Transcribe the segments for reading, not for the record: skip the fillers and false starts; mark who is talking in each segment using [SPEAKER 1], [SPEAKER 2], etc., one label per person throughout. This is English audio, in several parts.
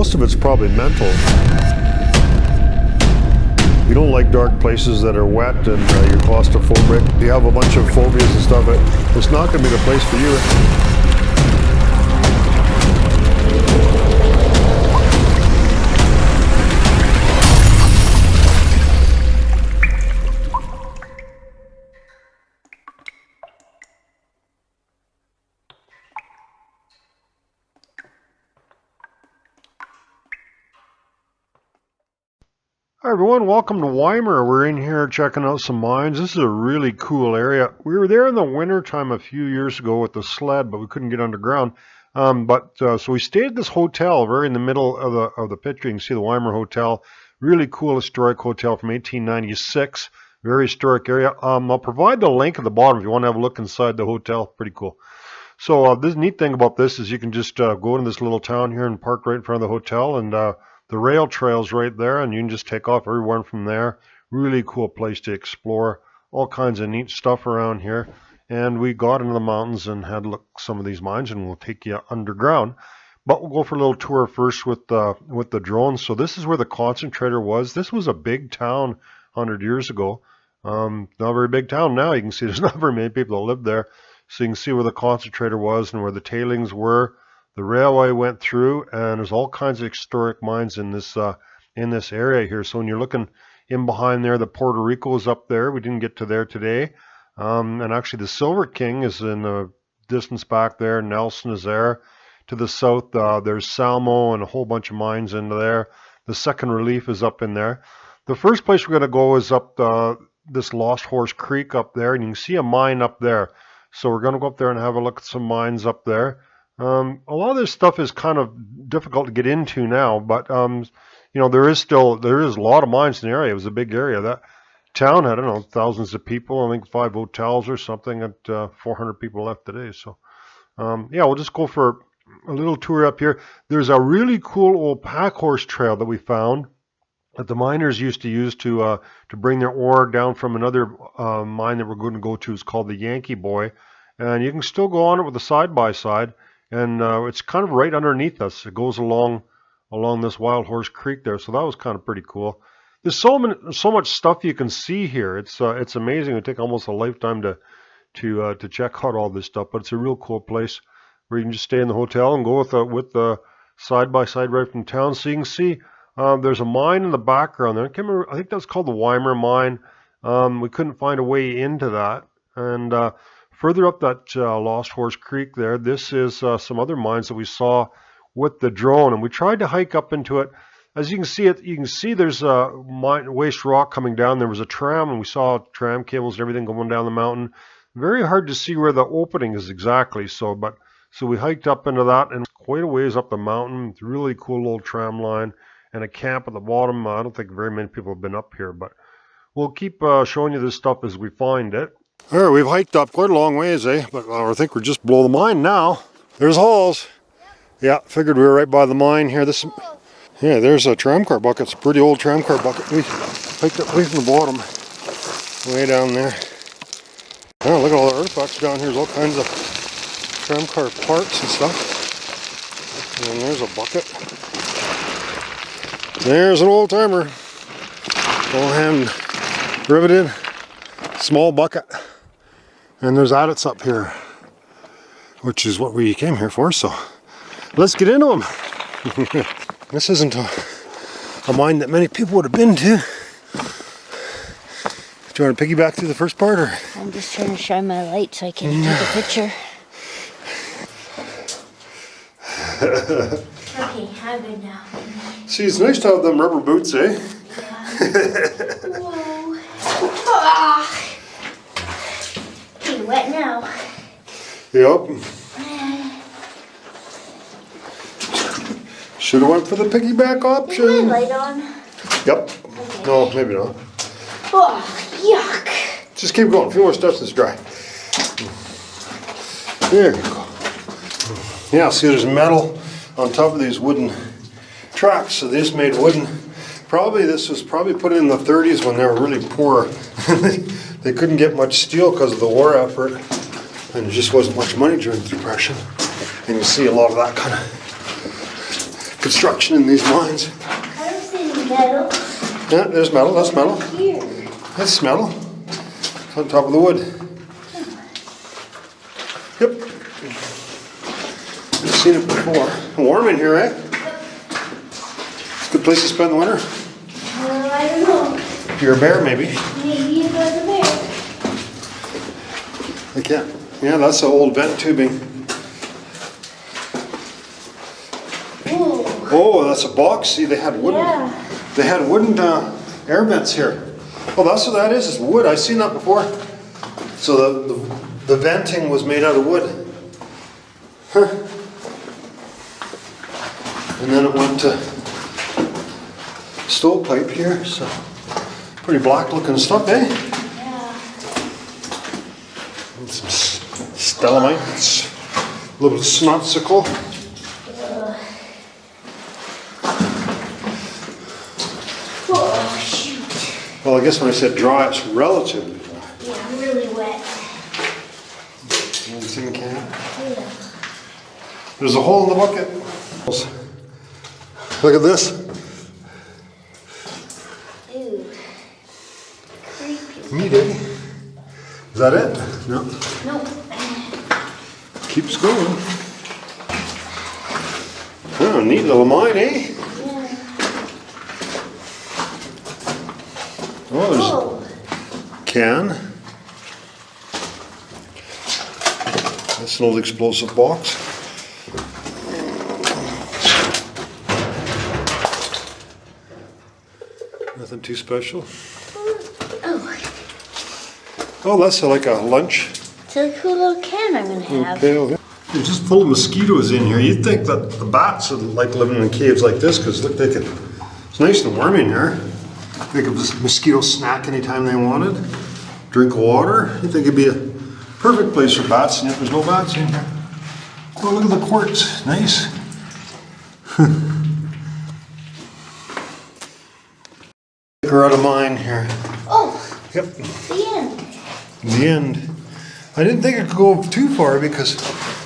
[SPEAKER 1] most of it's probably mental. You don't like dark places that are wet and you're claustrophobic. You have a bunch of phobias and stuff. It's not going to be the place for you. Hi everyone, welcome to Weimar. We're in here checking out some mines. This is a really cool area. We were there in the winter time a few years ago with the sled, but we couldn't get underground. So we stayed at this hotel very in the middle of the picture. You can see the Weimar Hotel. Really cool historic hotel from 1896. Very historic area. I'll provide the link at the bottom if you want to have a look inside the hotel. Pretty cool. So this neat thing about this is you can just go into this little town here and park right in front of the hotel, and the rail trail's right there, and you can just take off everywhere from there. Really cool place to explore. All kinds of neat stuff around here. And we got into the mountains and had a look at some of these mines, and we'll take you underground. But we'll go for a little tour first with the drone. So this is where the concentrator was. This was a big town 100 years ago. Not a very big town now. You can see there's not very many people that live there. So you can see where the concentrator was and where the tailings were. The railway went through, and there's all kinds of historic mines in this area here. So when you're looking in behind there, the Puerto Rico is up there. We didn't get to there today. And actually the Silver King is in the distance back there. Nelson is there. To the south, there's Salmo and a whole bunch of mines into there. The Second Relief is up in there. The first place we're going to go is up this Lost Horse Creek up there, and you can see a mine up there. So we're going to go up there and have a look at some mines up there. A lot of this stuff is kind of difficult to get into now, but there is a lot of mines in the area. It was a big area. That town had, I don't know, thousands of people. I think 5 hotels or something, and 400 people left today. So we'll just go for a little tour up here. There's a really cool old pack horse trail that we found that the miners used to use to bring their ore down from another mine that we're going to go to. It's called the Yankee Boy, and you can still go on it with a side-by-side. And it's kind of right underneath us. It goes along this Wild Horse Creek there. So that was kind of pretty cool. There's so much stuff you can see here. It's amazing. It would take almost a lifetime to check out all this stuff. But it's a real cool place where you can just stay in the hotel and go with the side-by-side right from town. So you can see there's a mine in the background there. I can't remember. I think that's called the Weimar mine. We couldn't find a way into that. And further up that Lost Horse Creek there, this is some other mines that we saw with the drone, and we tried to hike up into it. As you can see there's a waste rock coming down. There was a tram, and we saw tram cables and everything going down the mountain. Very hard to see where the opening is exactly. So we hiked up into that, and quite a ways up the mountain. It's a really cool old tram line and a camp at the bottom. I don't think very many people have been up here, but we'll keep showing you this stuff as we find it. All right, we've hiked up quite a long ways, but I think we're just below the mine now. There's holes. Yeah, figured we were right by the mine here. There's a tram car bucket. It's a pretty old tram car bucket. We hiked up way from the bottom, way down there. Oh, look at all the artifacts down here. There's all kinds of tram car parts and stuff. And there's a bucket. There's an old timer. All hand riveted. Small bucket. And there's adits up here, which is what we came here for, so let's get into them. This isn't a mine that many people would have been to. Do you want to piggyback through the first part, or?
[SPEAKER 2] I'm just trying to shine my light so I can take a picture. Okay, I'm good now.
[SPEAKER 1] See, it's nice to have them rubber boots, eh?
[SPEAKER 2] Yeah. Whoa. Ah. Pretty wet now.
[SPEAKER 1] Yep. Should have went for the piggyback option.
[SPEAKER 2] Is my light on?
[SPEAKER 1] Yep. Okay. No, maybe not.
[SPEAKER 2] Oh, yuck.
[SPEAKER 1] Just keep going. A few more steps and it's dry. There you go. Yeah, see there's metal on top of these wooden tracks. So these made wooden. This was probably put in the 30s when they were really poor. They couldn't get much steel because of the war effort. And there just wasn't much money during the Depression. And you see a lot of that kind of construction in these mines.
[SPEAKER 2] I don't see metal.
[SPEAKER 1] Yeah, there's metal. That's metal.
[SPEAKER 2] Here.
[SPEAKER 1] That's metal. It's on top of the wood. Yep. I've seen it before. Warm in here, eh? It's a good place to spend the winter.
[SPEAKER 2] I don't know.
[SPEAKER 1] If you're a bear, maybe.
[SPEAKER 2] Maybe it was a bear.
[SPEAKER 1] I can't. Yeah, that's the old vent tubing.
[SPEAKER 2] Ooh.
[SPEAKER 1] Oh, that's a box. See, they had wooden.
[SPEAKER 2] Yeah.
[SPEAKER 1] They had wooden air vents here. Oh, that's what that is. It's wood. I've seen that before. So the venting was made out of wood. Huh. And then it went to stovepipe here. So pretty black looking stuff, eh?
[SPEAKER 2] Yeah.
[SPEAKER 1] And some stalagmites. A little bit of snotsicle.
[SPEAKER 2] Oh, shoot.
[SPEAKER 1] Well, I guess when I said dry, it's relatively dry.
[SPEAKER 2] Yeah, I'm really wet.
[SPEAKER 1] Tin can.
[SPEAKER 2] Yeah.
[SPEAKER 1] There's a hole in the bucket. Look at this.
[SPEAKER 2] Ew. Creepy.
[SPEAKER 1] Neat, eh? Is that it? No.
[SPEAKER 2] Nope.
[SPEAKER 1] Keeps going. Oh, neat little mine, eh?
[SPEAKER 2] Yeah.
[SPEAKER 1] Oh, there's
[SPEAKER 2] Oh.
[SPEAKER 1] a can. That's an old explosive box. Nothing too special.
[SPEAKER 2] Oh.
[SPEAKER 1] Oh, that's like a lunch
[SPEAKER 2] It's a cool little can I'm gonna have.
[SPEAKER 1] pail. It's just full of mosquitoes in here. You'd think that the bats would like living in caves like this because look, it's nice and warm in here. They could just mosquito snack anytime they wanted. Drink water. You'd think it'd be a perfect place for bats, and yet there's no bats in here. Oh, look at the quartz. Nice. We're out of mine here.
[SPEAKER 2] Oh,
[SPEAKER 1] Yep.
[SPEAKER 2] the end.
[SPEAKER 1] The end. I didn't think it could go too far because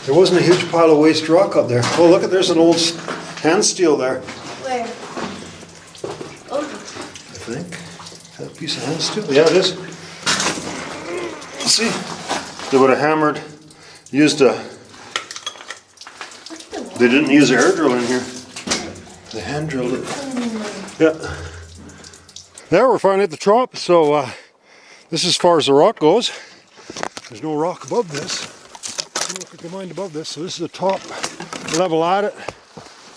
[SPEAKER 1] there wasn't a huge pile of waste rock up there. Oh, look, there's an old hand steel there.
[SPEAKER 2] Where? Oh.
[SPEAKER 1] I think. Is that a piece of hand steel? Yeah, it is. Let's see. They would have hammered, used a. They didn't use an air drill in here. They hand drilled it. Yeah. There, we're finally at the top. So this is as far as the rock goes. There's no rock above this. Look at the mine above this. So this is the top level at it.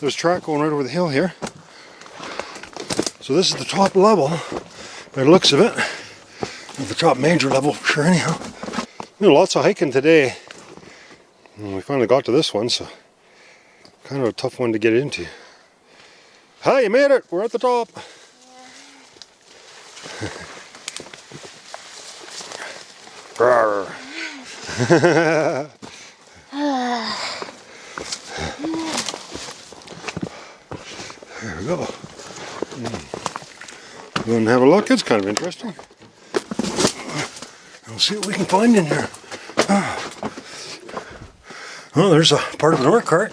[SPEAKER 1] There's track going right over the hill here. So this is the top level, by the looks of it. The top major level for sure anyhow. Lots of hiking today. And we finally got to this one, so kind of a tough one to get into. Hi, you made it! We're at the top! Rawr. There we go. Go and have a look. It's kind of interesting. We'll see what we can find in here. Oh, there's a part of an ore cart.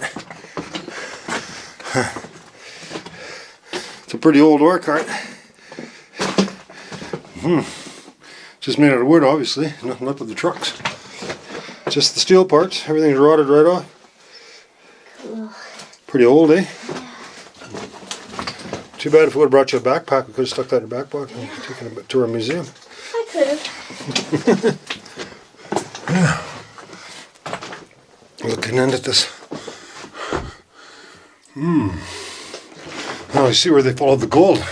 [SPEAKER 1] It's a pretty old ore cart. Just made out of wood, obviously. Nothing left of the trucks. Just the steel parts. Everything's rotted right off.
[SPEAKER 2] Cool.
[SPEAKER 1] Pretty old, eh? Too bad if we would have brought you a backpack, we could have stuck that in your back pocket and taken it to our museum.
[SPEAKER 2] I could have.
[SPEAKER 1] Yeah. Looking in at this. Now you see where they followed the gold.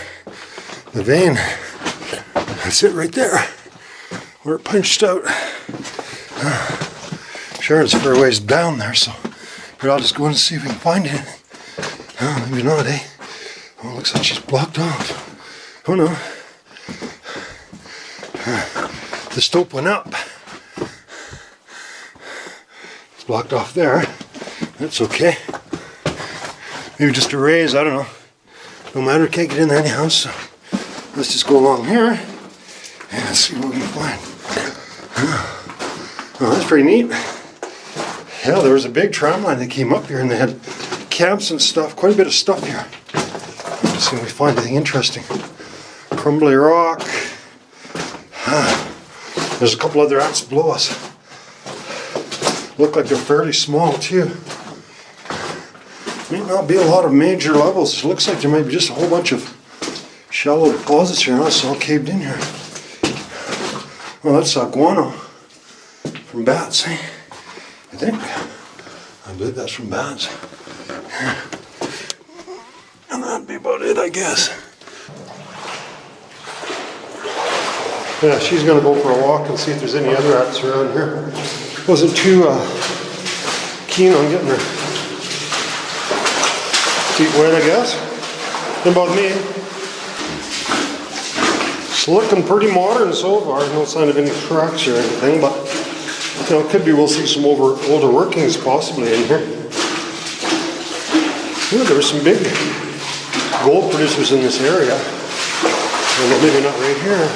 [SPEAKER 1] The vein. That's it right there. Where it punched out. Sharon's a fair ways down there, so but I'll just go in and see if we can find it. Oh, maybe not, eh? Oh, it looks like she's blocked off. Oh no. The stope went up. It's blocked off there. That's okay. Maybe just a raise, I don't know. No matter, can't get in there anyhow, so let's just go along here and see what we can find. Oh, that's pretty neat. Yeah, there was a big tram line that came up here and they had camps and stuff. Quite a bit of stuff here. Let's see if we find anything interesting. Crumbly rock. There's a couple other ants below us. Look like they're fairly small too. May not be a lot of major levels. It looks like there might be just a whole bunch of shallow deposits here. Now it's all caved in here. Well, that's guano from bats, eh? I think. I believe that's from bats. And that'd be about it, I guess. Yeah, she's gonna go for a walk and see if there's any other ants around here. Wasn't too keen on getting her feet wet, I guess. What about me? It's looking pretty modern so far. No sign of any cracks or anything, but you know, it could be we'll see some older workings possibly in here. Yeah, there were some big gold producers in this area. Well, maybe not right here.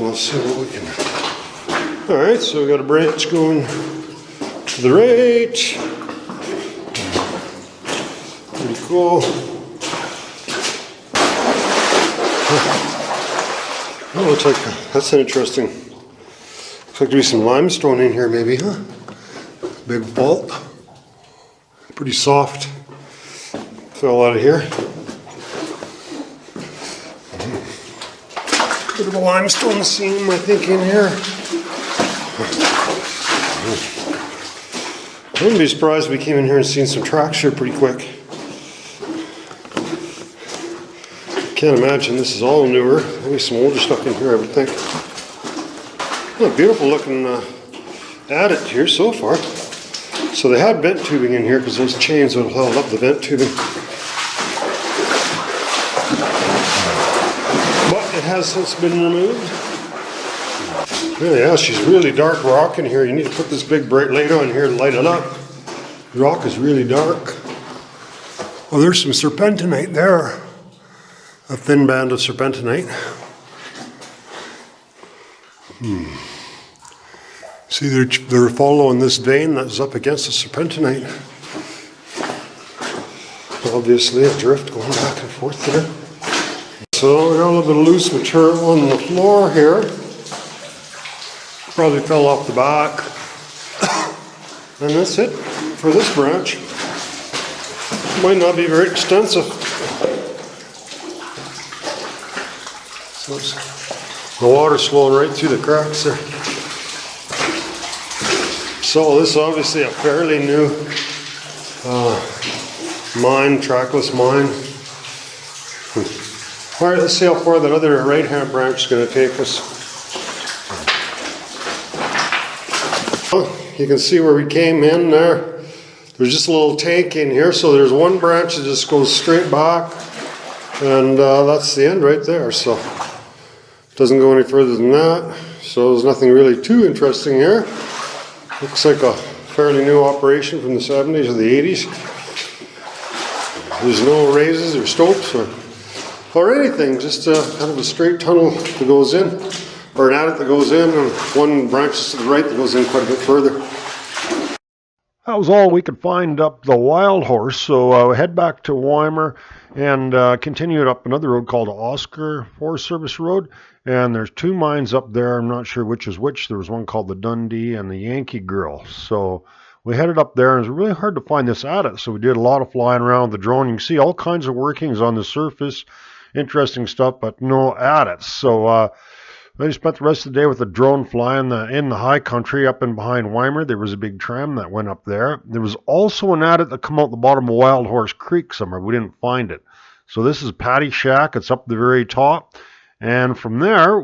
[SPEAKER 1] We'll see what we can. Alright, so we got a branch going to the right. Pretty cool. Oh, looks like that's an interesting. Looks like there's some limestone in here, maybe, huh? Big fault. Pretty soft. Fell out of here. Bit of a limestone seam, I think, in here. I wouldn't be surprised if we came in here and seen some tracks here pretty quick. Can't imagine this is all newer. Maybe some older stuff in here, I would think. Oh, beautiful looking adit here so far. So they had vent tubing in here because those chains would have held up the vent tubing. But it has since been removed. Yeah, she's really dark rock in here. You need to put this big bright light on here to light it up. The rock is really dark. Oh, there's some serpentinite there. A thin band of serpentinite. See, they're following this vein that's up against the serpentinite. Obviously a drift going back and forth there. So we got a little bit of loose material on the floor here. Probably fell off the back. And that's it for this branch. Might not be very extensive. So the water's flowing right through the cracks there. So this is obviously a fairly new mine, trackless mine. All right, let's see how far that other right-hand branch is going to take us. You can see where we came in there. There's just a little tank in here, so there's one branch that just goes straight back, and that's the end right there. So it doesn't go any further than that. So there's nothing really too interesting here. Looks like a fairly new operation from the 70s or the 80s. There's no raises or stopes or anything, just kind of a straight tunnel that goes in, or an adit that goes in, and one branches to the right that goes in quite a bit further. That was all we could find up the Wild Horse, so we head back to Weimar and continued up another road called Oscar Forest Service Road. And there's two mines up there. I'm not sure which is which. There was one called the Dundee and the Yankee Girl. So we headed up there, and it was really hard to find this adit. So we did a lot of flying around with the drone. You can see all kinds of workings on the surface, interesting stuff, but no adits. So I spent the rest of the day with the drone flying in the high country up and behind Ymir. There was a big tram that went up there. There was also an adit that come out the bottom of Wild Horse Creek somewhere. We didn't find it. So this is Paddy Shack. It's up the very top. And from there,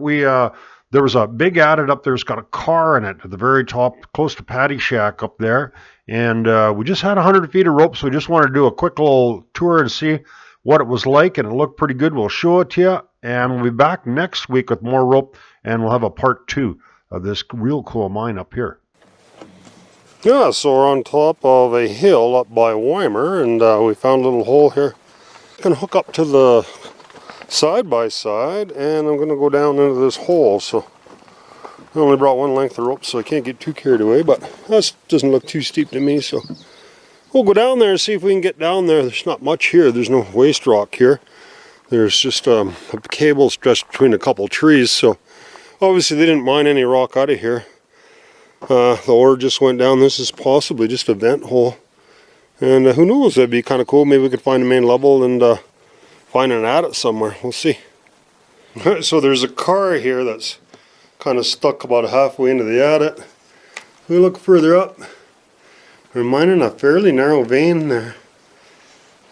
[SPEAKER 1] there was a big adit up there. It's got a car in it at the very top, close to Paddy Shack up there. And we just had 100 feet of rope, so we just wanted to do a quick little tour and see what it was like. And it looked pretty good. We'll show it to you. And we'll be back next week with more rope. And we'll have a part 2 of this real cool mine up here. Yeah, so we're on top of a hill up by Weimar. And we found a little hole here. I'm going to hook up to the side by side, and I'm going to go down into this hole. So I only brought one length of rope, so I can't get too carried away, but that doesn't look too steep to me, so We'll go down there and see if we can get down there. There's not much here. There's no waste rock here. There's just a cable stretched between a couple trees, so obviously they didn't mine any rock out of here. The ore just went down. This is possibly just a vent hole. And who knows, that'd be kind of cool. Maybe we could find the main level and find an adit somewhere. We'll see. So there's a car here that's kind of stuck about halfway into the adit. If we look further up, we're mining a fairly narrow vein there.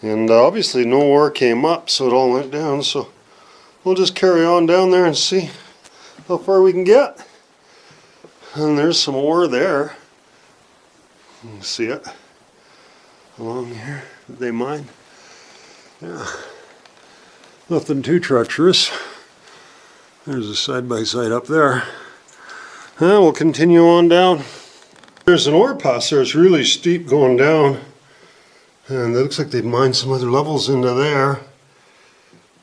[SPEAKER 1] And obviously no ore came up, so it all went down. So we'll just carry on down there and see how far we can get. And there's some ore there. You can see it along here that they mine. Yeah, nothing too treacherous. There's a side-by-side up there. And we'll continue on down. There's an ore pass there. It's really steep going down. And it looks like they've mined some other levels into there.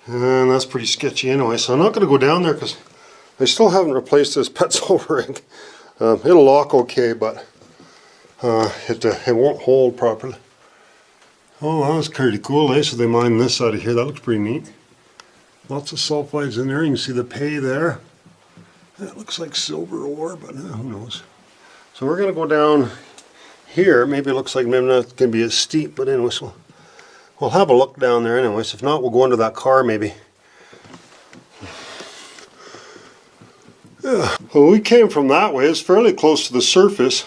[SPEAKER 1] And that's pretty sketchy anyway. So I'm not going to go down there because I still haven't replaced this Petzl rig. It'll lock okay, but it won't hold properly. Oh, that was pretty cool. So they mined this out of here. That looks pretty neat. Lots of sulfides in there. You can see the pay there. That looks like silver ore, but who knows. So we're going to go down here. Maybe it looks like maybe not going to be as steep, but anyways, we'll have a look down there anyways. If not, we'll go into that car maybe. Yeah. Well, we came from that way. It's fairly close to the surface.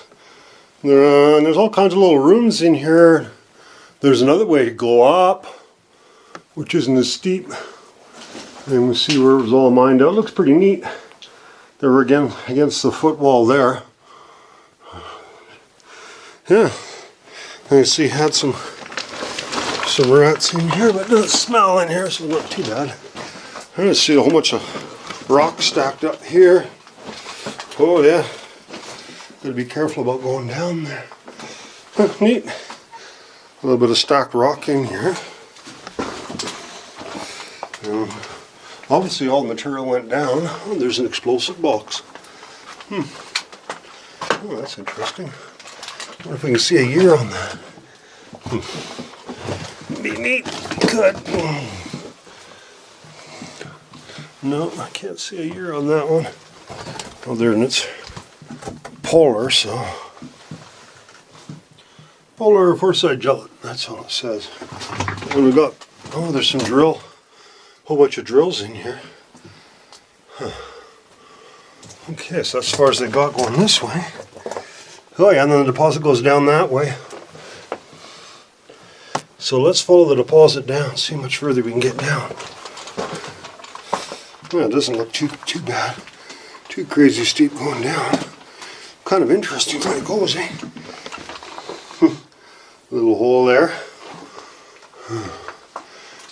[SPEAKER 1] There's all kinds of little rooms in here. There's another way to go up, which isn't as steep. And we see where it was all mined out. It looks pretty neat. They were again against the footwall there. Yeah. And you see had some rats in here, but doesn't smell in here, so not too bad. I just see a whole bunch of rock stacked up here. Oh yeah. Gotta be careful about going down there. Neat. A little bit of stacked rock in here. Obviously all the material went down. Oh, there's an explosive box. Oh, that's interesting. I wonder if we can see a year on that. Be neat. Good. No, I can't see a year on that one. Oh, there, and it's polar, so. Polar foresight gelatin, that's all it says. And we got, oh, there's some drill. Whole bunch of drills in here. Huh. Okay, so that's as far as they got going this way. Oh yeah, and then the deposit goes down that way. So let's follow the deposit down, see how much further we can get down. Well, it doesn't look too bad. Too crazy steep going down. Kind of interesting where it goes, eh? Little hole there.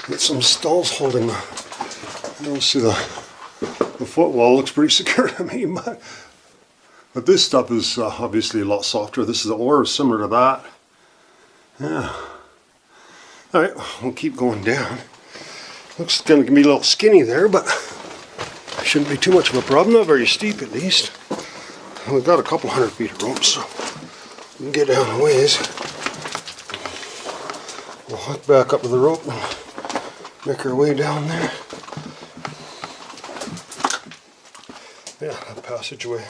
[SPEAKER 1] Get some stalls holding the. I don't see the footwall. Looks pretty secure to me, but this stuff is obviously a lot softer. This is the ore similar to that. Yeah. All right, we'll keep going down. Looks going to be a little skinny there, but shouldn't be too much of a problem. Not very steep, at least. We've got a couple 100 feet of rope, so we can get down a ways. We'll hook back up to the rope and make our way down there. Yeah, that passageway.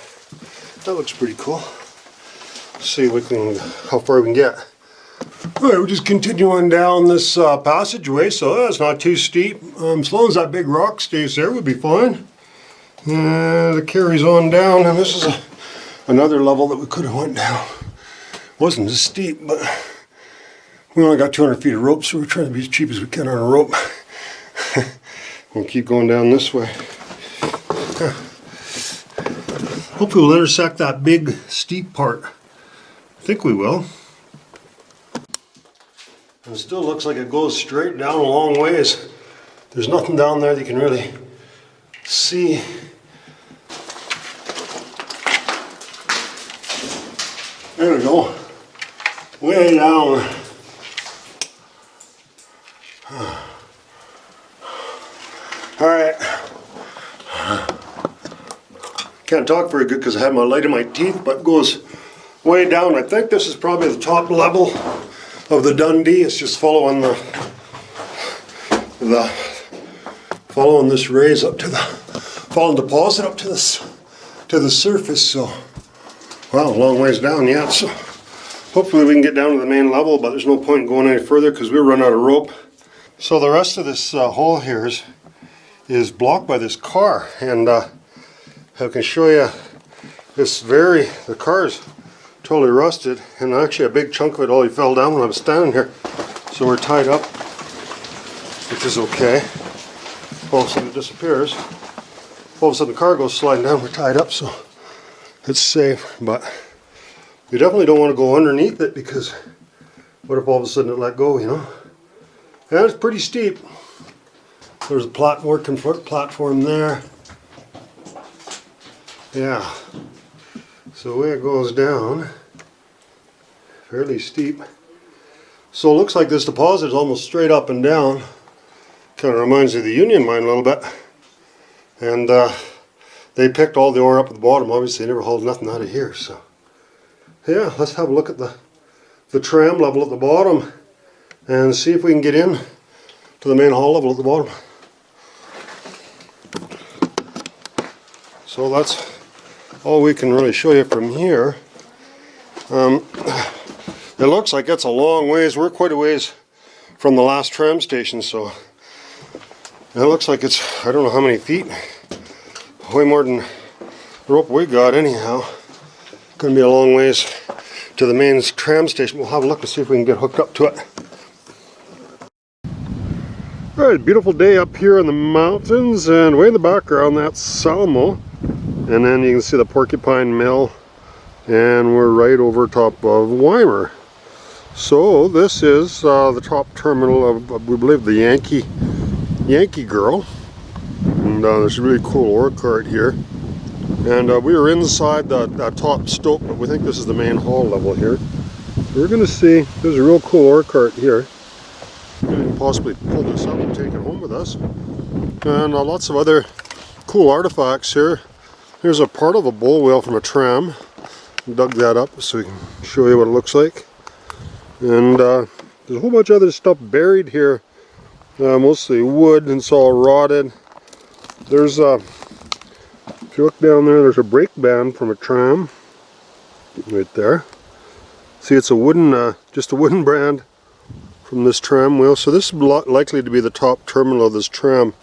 [SPEAKER 1] That looks pretty cool. See how far we can get. Alright, we'll just continue on down this passageway, so that's not too steep. As long as that big rock stays there, we'll be fine. And it carries on down, and this is another level that we could have went down. Wasn't as steep, but we only got 200 feet of rope, so we're trying to be as cheap as we can on a rope. We'll keep going down this way. Hopefully we'll intersect that big steep part. I think we will. And it still looks like it goes straight down a long ways. There's nothing down there that you can really see. There we go. Way down. Alright. Can't talk very good because I have my light in my teeth, but it goes way down. I think this is probably the top level of the Dundee. It's just following following this raise up to the fallen deposit up to the surface. So, well, a long ways down yet. So, hopefully we can get down to the main level, but there's no point going any further because we'll run out of rope. So the rest of this hole here is blocked by this car, and I can show you the car is totally rusted, and actually a big chunk of it already fell down when I was standing here. So we're tied up, which is okay. All of a sudden it disappears. All of a sudden the car goes sliding down, we're tied up, so it's safe. But you definitely don't want to go underneath it, because what if all of a sudden it let go, you know? And it's pretty steep. There's a platform there. Yeah. So the way it goes down, fairly steep. So it looks like this deposit is almost straight up and down. Kind of reminds me of the Union Mine a little bit. And they picked all the ore up at the bottom. Obviously they never hauled nothing out of here. So yeah, let's have a look at the tram level at the bottom and see if we can get in to the main haul level at the bottom. So that's all we can really show you from here. It looks like it's a long ways. We're quite a ways from the last tram station, so it looks like it's, I don't know how many feet, way more than the rope we got anyhow. Gonna be a long ways to the main tram station. We'll have a look and see if we can get hooked up to it. Alright, beautiful day up here in the mountains, and way in the background that's Salmo. And then you can see the Porcupine Mill, and we're right over top of Weimar. So this is the top terminal of, we believe, the Yankee Girl. And there's a really cool ore cart here. And we were inside the top stope, but we think this is the main haul level here. We're going to see, there's a real cool ore cart here. We can possibly pull this up and take it home with us. And lots of other cool artifacts here. Here's a part of a bull whale from a tram. Dug that up so we can show you what it looks like. And there's a whole bunch of other stuff buried here. Mostly wood, and it's all rotted. There's if you look down there, there's a brake band from a tram. Right there. See, it's a wooden, just a wooden brand from this tram wheel. So this is likely to be the top terminal of this tram.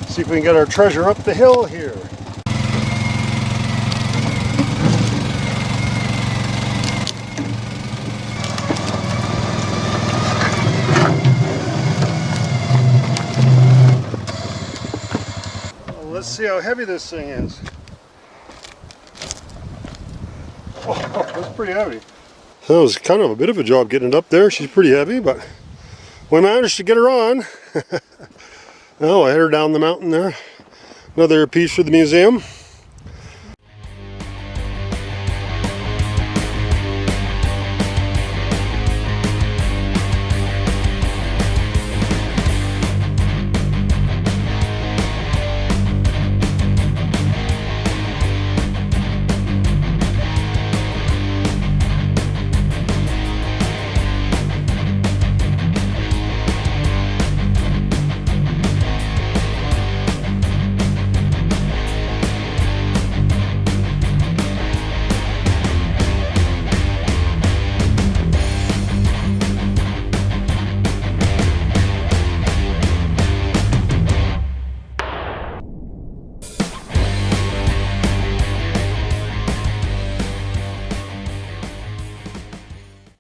[SPEAKER 1] See if we can get our treasure up the hill here. Well, let's see how heavy this thing is. Oh, that's pretty heavy. That was kind of a bit of a job getting it up there. She's pretty heavy, but we managed to get her on. Well, I head her down the mountain there. Another piece for the museum.